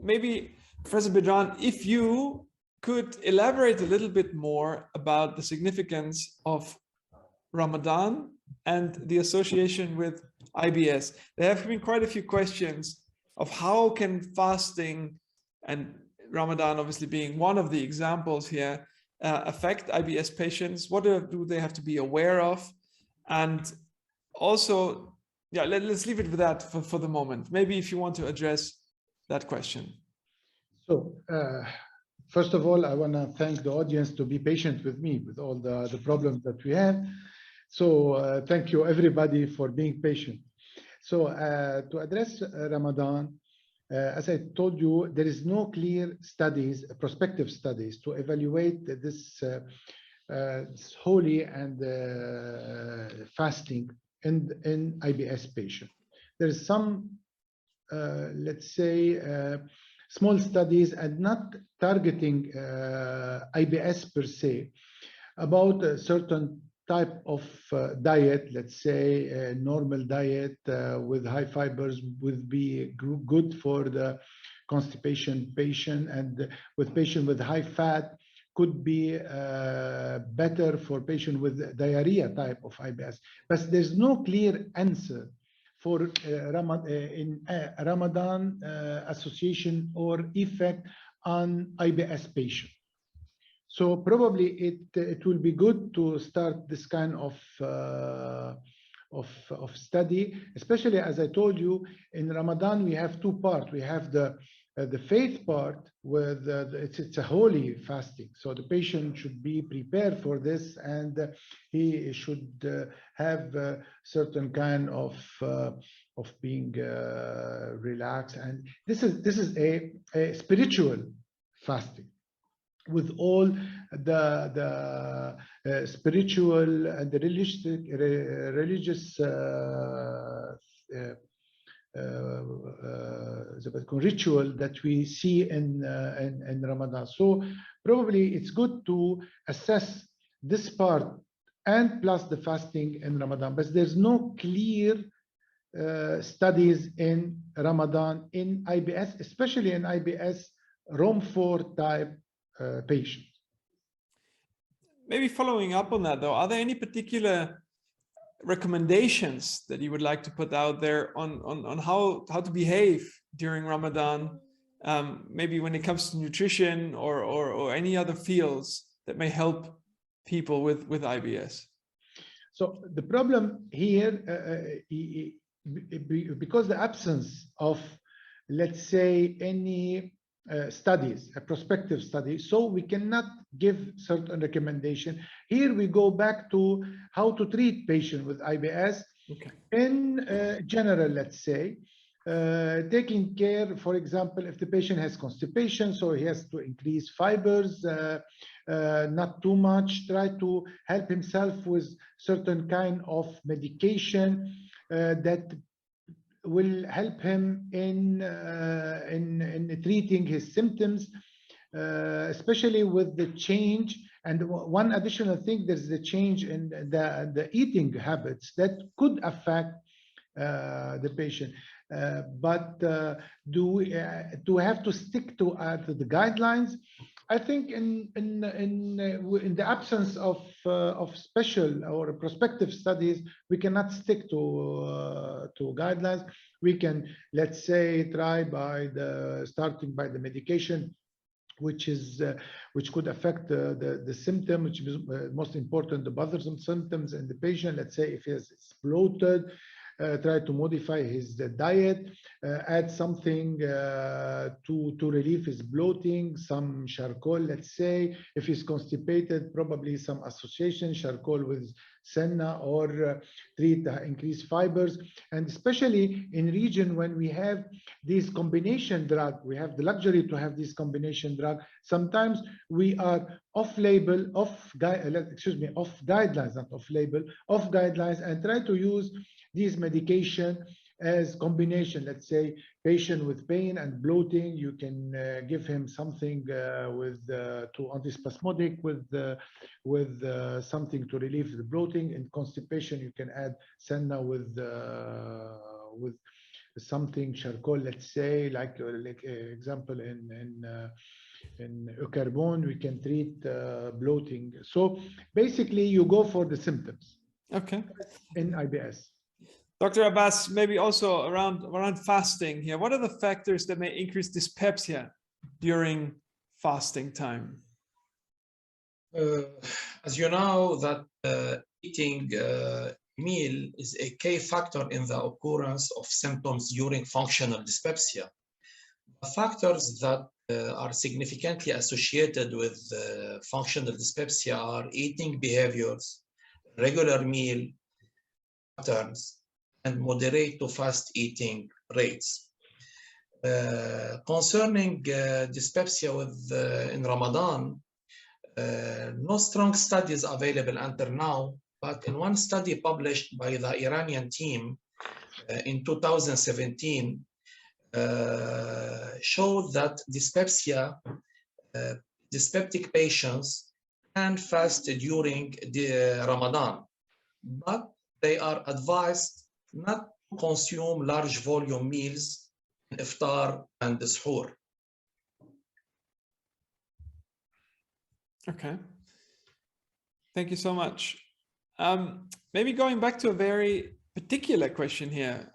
Maybe, Professor Bedran, if you could elaborate a little bit more about the significance of Ramadan and the association with IBS. There have been quite a few questions of how can fasting, and Ramadan obviously being one of the examples here, affect IBS patients. What do they have to be aware of? And also, yeah, let's leave it with that for the moment. Maybe if you want to address that question. So, first of all, I want to thank the audience to be patient with me with all the problems that we have. So thank you everybody for being patient. So to address Ramadan, as I told you, there is no clear studies, prospective studies to evaluate this holy and fasting in IBS patient. There is some, let's say, small studies and not targeting IBS per se, about a certain type of diet, let's say a normal diet with high fibers would be good for the constipation patient, and with patient with high fat could be better for patient with diarrhea type of IBS. But there's no clear answer for Ramadan association or effect on IBS patient. So probably it will be good to start this kind of study, especially as I told you, in Ramadan we have two parts. We have the faith part, where it's a holy fasting. So the patient should be prepared for this, and he should have a certain kind of being relaxed. And this is a spiritual fasting, with all the spiritual and the religious ritual that we see in Ramadan. So probably it's good to assess this part and plus the fasting in Ramadan, but there's no clear studies in Ramadan in IBS, especially in IBS ROM4 type patient. Maybe following up on that though, are there any particular recommendations that you would like to put out there on how to behave during Ramadan, maybe when it comes to nutrition or any other fields that may help people with IBS? So the problem here, because the absence of, let's say, any studies, a prospective study, so we cannot give certain recommendation. Here we go back to how to treat patients with IBS. Okay. In general, let's say, taking care, for example, if the patient has constipation, so he has to increase fibers, not too much, try to help himself with certain kind of medication that will help him in treating his symptoms, especially with the change. And one additional thing, there's the change in the eating habits that could affect the patient. But do we have to stick to the guidelines? I think in the absence of special or prospective studies, we cannot stick to guidelines. We can, let's say, try by starting by the medication, which could affect the symptom, which is most important, the bothersome symptoms in the patient. Let's say if he is bloated, try to modify his diet, add something to relieve his bloating, some charcoal, let's say. If he's constipated, probably some association, charcoal with senna, or treat increased fibers. And especially in region when we have these combination drug, we have the luxury to have this combination drug. Sometimes we are off-label, off guidelines, not off-label, off guidelines, and try to use these medication as combination. Let's say patient with pain and bloating, you can give him something with to antispasmodic with something to relieve the bloating. In constipation, you can add senna with something charcoal. Let's say like example in eucarbone, we can treat bloating. So basically, you go for the symptoms. Okay. In IBS. Dr. Abbas, maybe also around fasting here. What are the factors that may increase dyspepsia during fasting time? As you know, that eating meal is a key factor in the occurrence of symptoms during functional dyspepsia. The factors that are significantly associated with functional dyspepsia are eating behaviors, regular meal patterns, and moderate to fast eating rates. Concerning dyspepsia in Ramadan, no strong studies available until now, but in one study published by the Iranian team in 2017, showed that dyspeptic patients can fast during the Ramadan, but they are advised not to consume large volume meals in iftar and suhoor. Okay. Thank you so much. Maybe going back to a very particular question here,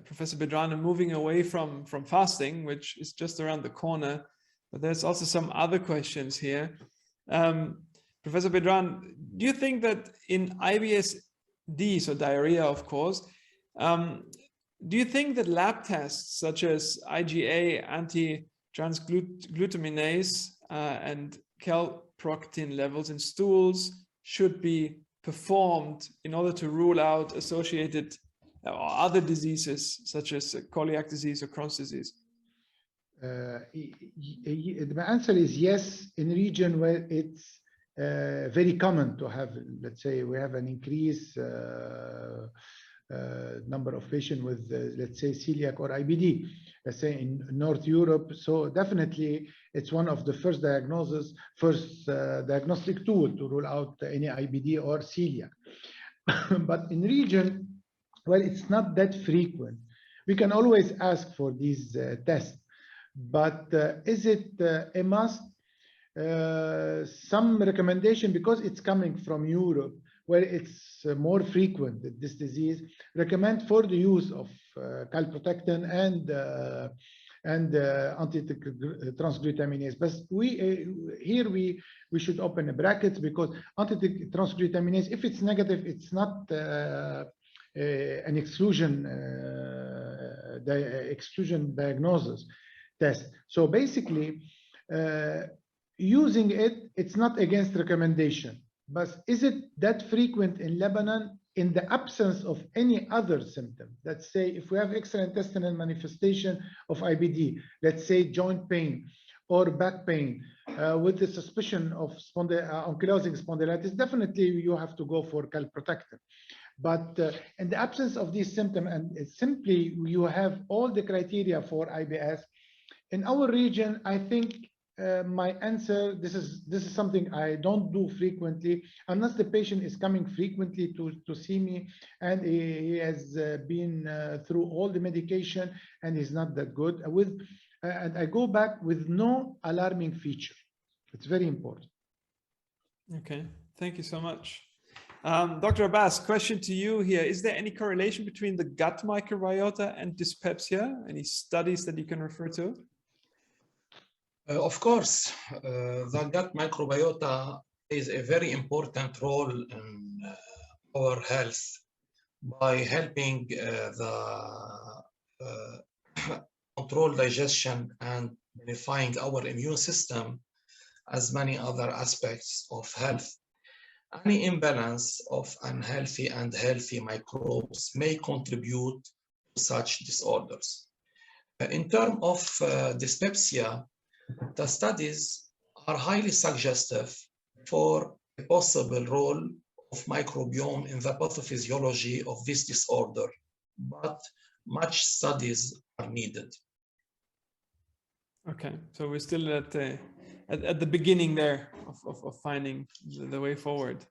Professor Bedran, and moving away from fasting, which is just around the corner, but there's also some other questions here. Professor Bedran, do you think that in IBS-D, so diarrhea, of course, do you think that lab tests such as IgA, anti-transglutaminase, and calprotectin levels in stools should be performed in order to rule out associated or other diseases such as celiac disease or Crohn's disease? My answer is yes, in region where it's very common to have, let's say, we have an increased number of patients with, let's say, celiac or IBD, let's say in North Europe. So definitely it's one of the first diagnostic tool to rule out any IBD or celiac. But in region, well, it's not that frequent. We can always ask for these tests, but is it a must? Some recommendation, because it's coming from Europe, where it's more frequent, this disease, recommend for the use of calprotectin and anti-transglutaminase. But here we should open a bracket, because anti-transglutaminase, if it's negative, it's not an exclusion diagnosis test. So basically, using it, it's not against recommendation. But is it that frequent in Lebanon in the absence of any other symptom? Let's say if we have extraintestinal manifestation of IBD, let's say joint pain or back pain with the suspicion of ankylosing spondylitis, definitely you have to go for calprotectin. But in the absence of these symptoms, and simply you have all the criteria for IBS, in our region, I think my answer, this is something I don't do frequently, unless the patient is coming frequently to see me and he has been through all the medication and is not that good. And I go back with no alarming feature. It's very important. Okay, thank you so much. Dr. Abbas, question to you here. Is there any correlation between the gut microbiota and dyspepsia? Any studies that you can refer to? Of course, the gut microbiota plays a very important role in our health by helping the control digestion and modifying our immune system, as many other aspects of health. Any imbalance of unhealthy and healthy microbes may contribute to such disorders. In terms of dyspepsia, the studies are highly suggestive for a possible role of microbiome in the pathophysiology of this disorder, but much studies are needed. Okay, so we're still at the beginning there of finding the way forward.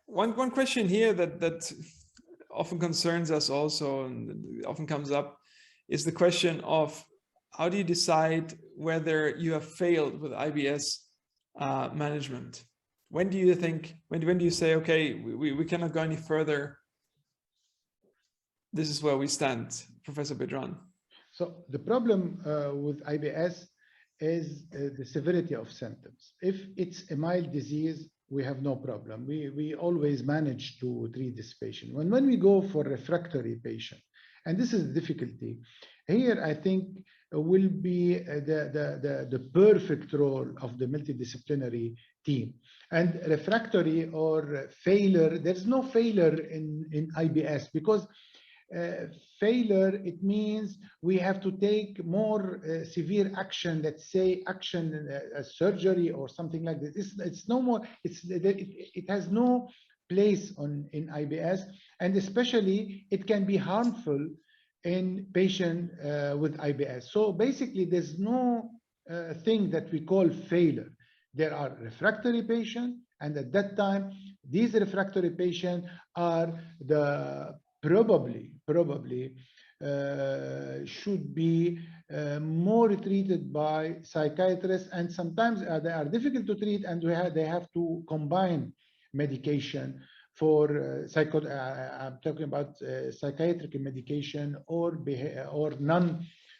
One question here that often concerns us also, and often comes up, is the question of how do you decide whether you have failed with IBS management? When do you think, when do you say, okay, we cannot go any further? This is where we stand, Professor Bedran. So the problem with IBS is the severity of symptoms. If it's a mild disease, we have no problem. We always manage to treat this patient. When we go for refractory patient, and this is the difficulty, here I think will be the perfect role of the multidisciplinary team. And refractory or failure, there's no failure in IBS, because failure, it means we have to take more severe action, let's say action, surgery or something like this. It's no more, it has no place in IBS, and especially it can be harmful in patient with IBS. So basically there's no thing that we call failure. There are refractory patients, and at that time these refractory patients are the probably should be more treated by psychiatrists, and sometimes they are difficult to treat, and they have to combine medication for I'm talking about psychiatric medication or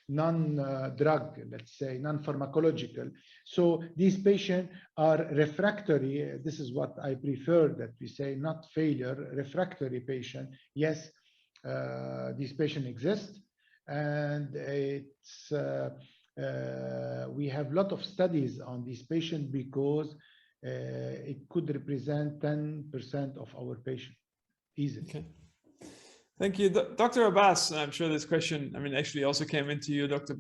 non-drug, let's say non-pharmacological. So these patients are refractory. This is what I prefer, that we say not failure, refractory patient. Yes, these patients exist, and it's we have a lot of studies on these patients, because it could represent 10% of our patients easily. Okay. Thank you, Dr. Abbas. I'm sure this question, I mean, actually also came into you, Dr.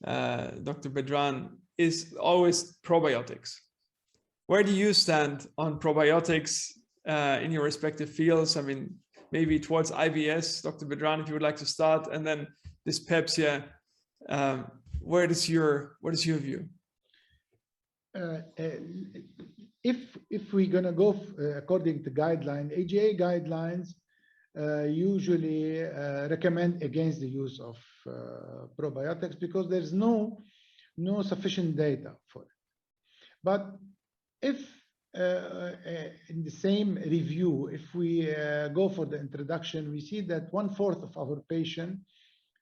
Bedran, is always probiotics. Where do you stand on probiotics in your respective fields? I mean, maybe towards IBS, Dr. Bedran, if you would like to start, and then dyspepsia. What is your view? If we're gonna go according to guideline, AGA guidelines usually recommend against the use of probiotics, because there's no sufficient data for it. But if in the same review, if we go for the introduction, we see that 1/4 of our patients,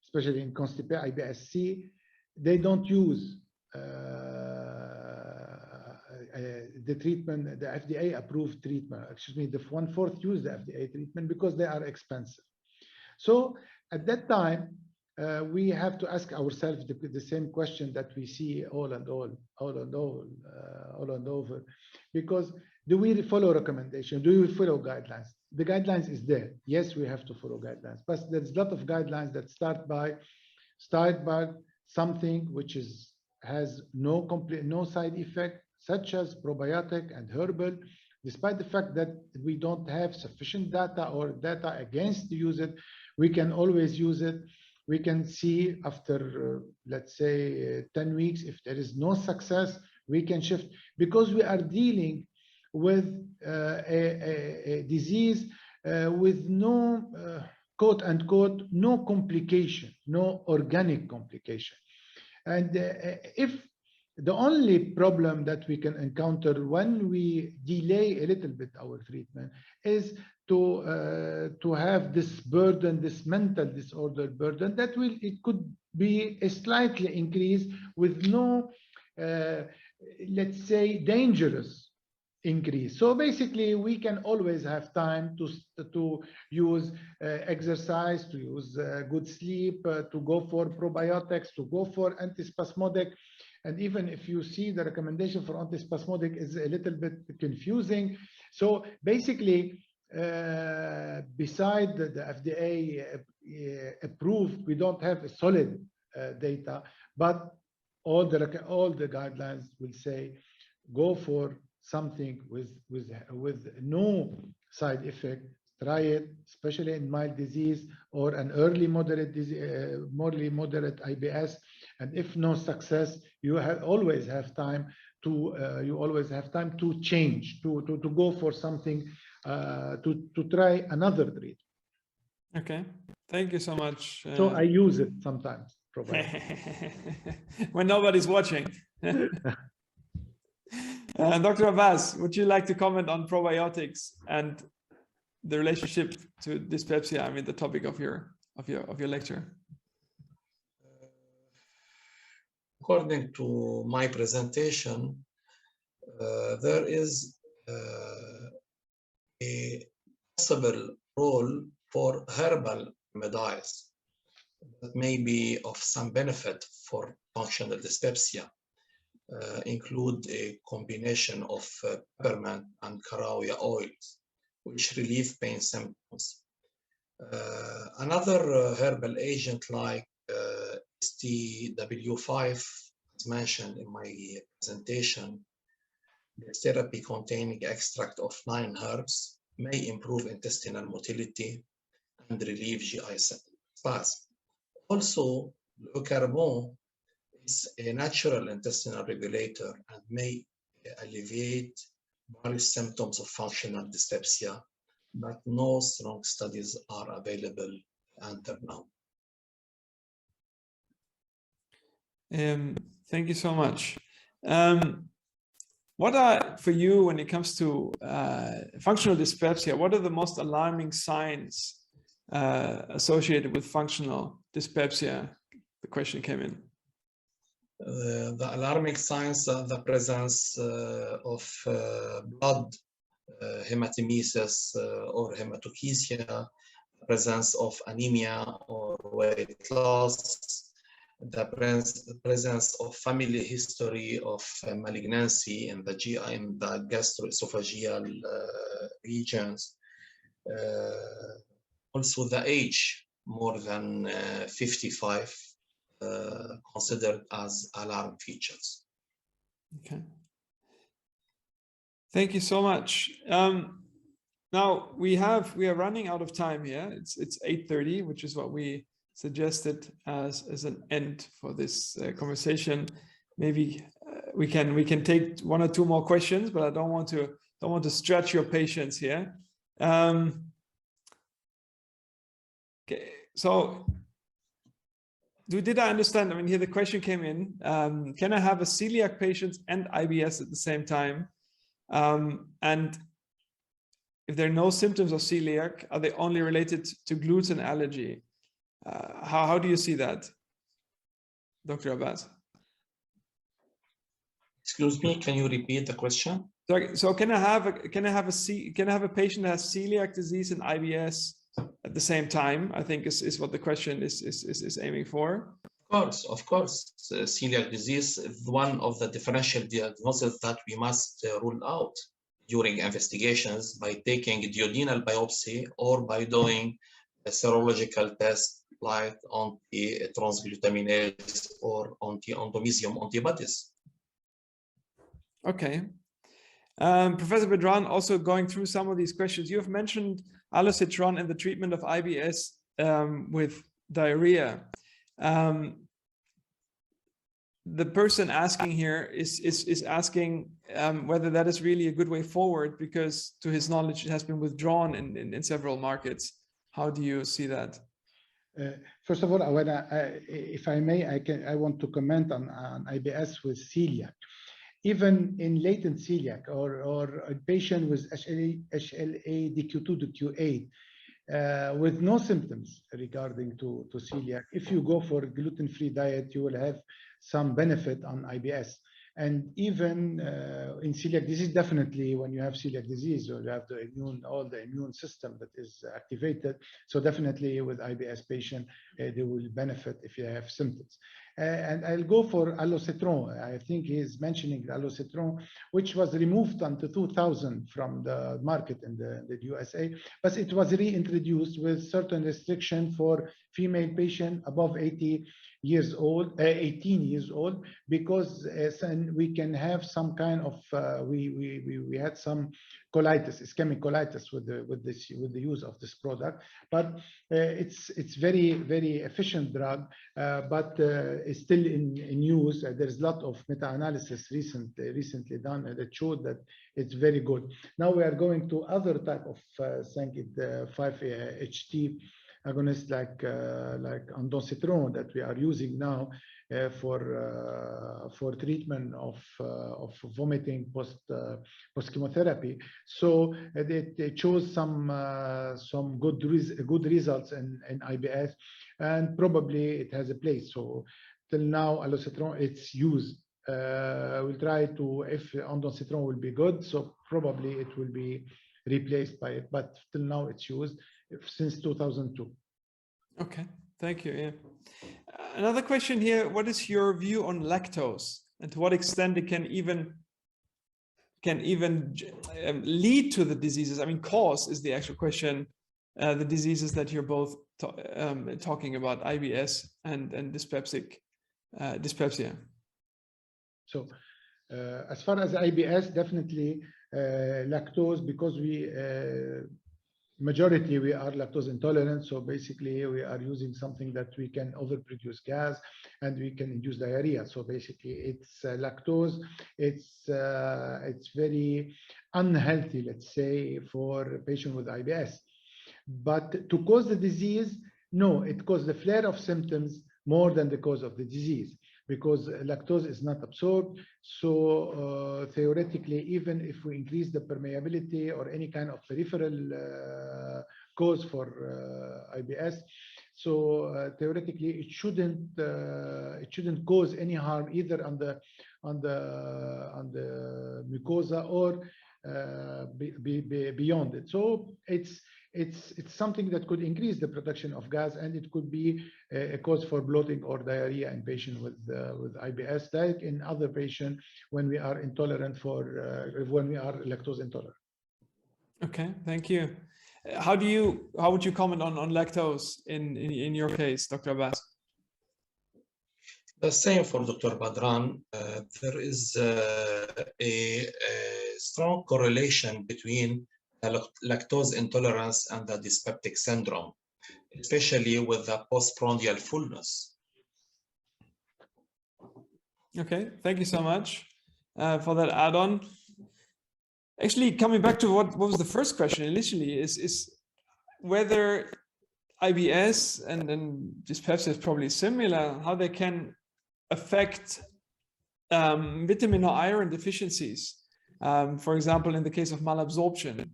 especially in constipated IBS-C, they don't use the treatment, the FDA-approved treatment. Excuse me, the 1/4 use the FDA treatment because they are expensive. So at that time, we have to ask ourselves the same question that we see all and over, because do we follow recommendation? Do we follow guidelines? The guidelines is there. Yes, we have to follow guidelines, but there's a lot of guidelines that start by something which has no side effect, such as probiotic and herbal, despite the fact that we don't have sufficient data or data against to use it. We can always use it. We can see after, let's say, 10 weeks, if there is no success, we can shift, because we are dealing with a disease with no, quote unquote, no complication, no organic complication. And if the only problem that we can encounter when we delay a little bit our treatment is to have this burden, this mental disorder burden, it could be a slightly increase with no, let's say, dangerous increase. So basically, we can always have time to use exercise, to use good sleep, to go for probiotics, to go for antispasmodic. And even if you see the recommendation for antispasmodic is a little bit confusing. So basically, beside the FDA approved, we don't have a solid data, but all the guidelines will say go for something with no side effect. Try it, especially in mild disease or an early moderate disease, moderate IBS. And if no success, you always have time to change, to go for something, to try another treatment. Okay, thank you so much. So I use it sometimes, when nobody's watching. Dr. Abbas, would you like to comment on probiotics and the relationship to dyspepsia? I mean, the topic of your lecture. According to my presentation, there is a possible role for herbal remedies that may be of some benefit for functional dyspepsia. Include a combination of peppermint and caraway oils, which relieve pain symptoms. Another herbal agent like STW5, as mentioned in my presentation, the therapy containing extract of 9 herbs may improve intestinal motility and relieve GI spasm. Also, leucarbon is a natural intestinal regulator and may alleviate various symptoms of functional dyspepsia, but no strong studies are available until now. Thank you so much. What are, for you, when it comes to functional dyspepsia, what are the most alarming signs associated with functional dyspepsia? The question came in. The alarming signs are the presence of blood hematemesis or hematochezia, presence of anemia or weight loss, the presence of family history of malignancy in the GI, in the gastroesophageal regions, also the age more than 55, considered as alarm features. Okay. Thank you so much. Now we are running out of time here. It's 8:30, which is what we suggested as an end for this conversation. Maybe we can take 1 or 2 more questions, but I don't want to stretch your patience here. Okay, so did I understand? I mean, here the question came in, can I have a celiac patient and IBS at the same time? And if there are no symptoms of celiac, are they only related to gluten allergy? How do you see that, Dr. Abbas? Excuse me, can you repeat the question? So can I have a patient that has celiac disease and IBS at the same time? I think is what the question is aiming for. Of course. Celiac disease is one of the differential diagnoses that we must rule out during investigations by taking duodenal biopsy or by doing a serological test like anti-transglutaminase or anti-endomysium antibodies. Okay. Professor Bedran, also going through some of these questions, you have mentioned allocitron in the treatment of IBS with diarrhea. The person asking here is asking whether that is really a good way forward, because to his knowledge, it has been withdrawn in several markets. How do you see that? First of all, if I may, I want to comment on IBS with celiac. Even in latent celiac or a patient with HLA-DQ2 to Q8 with no symptoms regarding to celiac, if you go for a gluten-free diet, you will have some benefit on IBS. And even in celiac disease, definitely when you have celiac disease, you have all the immune system that is activated. So definitely with IBS patient, they will benefit if you have symptoms. And I'll go for allocitron. I think he's mentioning allocitron, which was removed until 2000 from the market in the USA, but it was reintroduced with certain restriction for female patient above 18 years old, because we can have some kind of we had some colitis, ischemic colitis with the use of this product. But it's very efficient drug, but it's still in use. There's a lot of meta-analysis recently done that showed that it's very good. Now we are going to other type of 5-HT agonists like ondansetron that we are using now for treatment of vomiting post chemotherapy. So it shows some good results in IBS, and probably it has a place. So till now, allocitron it's used. We'll try to, if ondansetron will be good, so probably it will be replaced by it. But till now, it's used since 2002. Okay, thank you. Yeah. Another question here: what is your view on lactose, and to what extent it can even lead to the diseases? I mean, cause is the actual question. The diseases that you're both talking about, IBS and dyspepsia. So, as far as IBS, definitely lactose, because majority we are lactose intolerant. So basically we are using something that we can overproduce gas and we can induce diarrhea. So basically it's lactose. It's very unhealthy, let's say, for a patient with IBS. But to cause the disease, no, it causes the flare of symptoms more than the cause of the disease, because lactose is not absorbed. So theoretically, even if we increase the permeability or any kind of peripheral cause for IBS, so theoretically it shouldn't cause any harm either on the mucosa or beyond it. So it's something that could increase the production of gas, and it could be a cause for bloating or diarrhea in patients with IBS, like in other patients when we are intolerant when we are lactose intolerant. Okay, thank you. How would you comment on lactose in your case, Dr. Abbas? The same for Dr. Bedran. There is a strong correlation between lactose intolerance and the dyspeptic syndrome, especially with the postprandial fullness. Okay, thank you so much for that add-on. Actually, coming back to what was the first question initially is whether IBS and dyspepsia is probably similar, how they can affect vitamin or iron deficiencies. For example, in the case of malabsorption,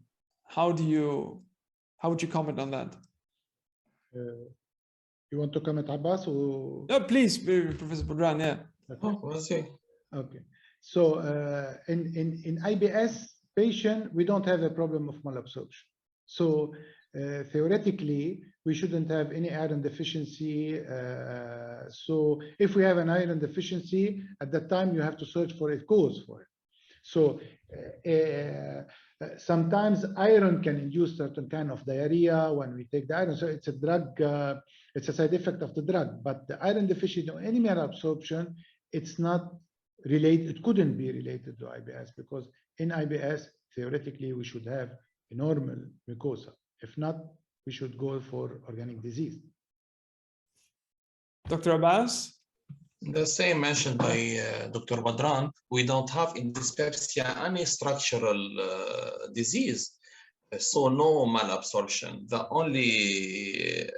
how would you comment on that? You want to comment, Abbas? Or... No, please, Professor Bedran. Yeah. Okay. We'll see. Okay. So in IBS patient, we don't have a problem of malabsorption. So theoretically, we shouldn't have any iron deficiency. So if we have an iron deficiency, at that time you have to search for a cause for it. So sometimes iron can induce certain kind of diarrhea when we take the iron. So it's a drug, it's a side effect of the drug. But the iron deficiency or any malabsorption, it's not related. It couldn't be related to IBS, because in IBS, theoretically, we should have a normal mucosa. If not, we should go for organic disease. Dr. Abbas? The same mentioned by Dr. Bedran. We don't have in dyspepsia any structural disease, so no malabsorption. The only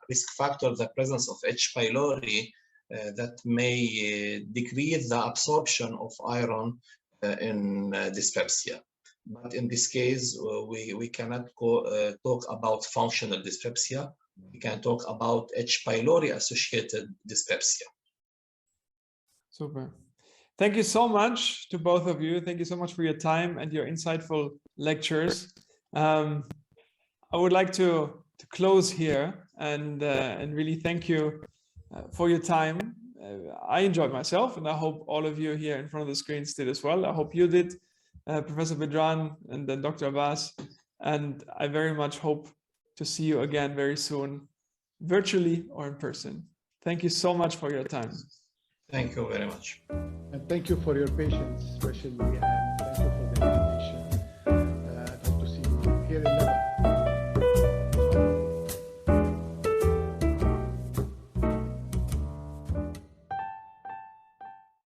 risk factor, the presence of H. pylori, that may decrease the absorption of iron in dyspepsia. But in this case, we cannot talk about functional dyspepsia. We can talk about H. pylori associated dyspepsia. Super. Thank you so much to both of you. Thank you so much for your time and your insightful lectures. I would like to close here and really thank you for your time. I enjoyed myself, and I hope all of you here in front of the screens did as well. I hope you did, Professor Bedran and then Dr. Abbas. And I very much hope to see you again very soon, virtually or in person. Thank you so much for your time. Thank you very much. And thank you for your patience, especially.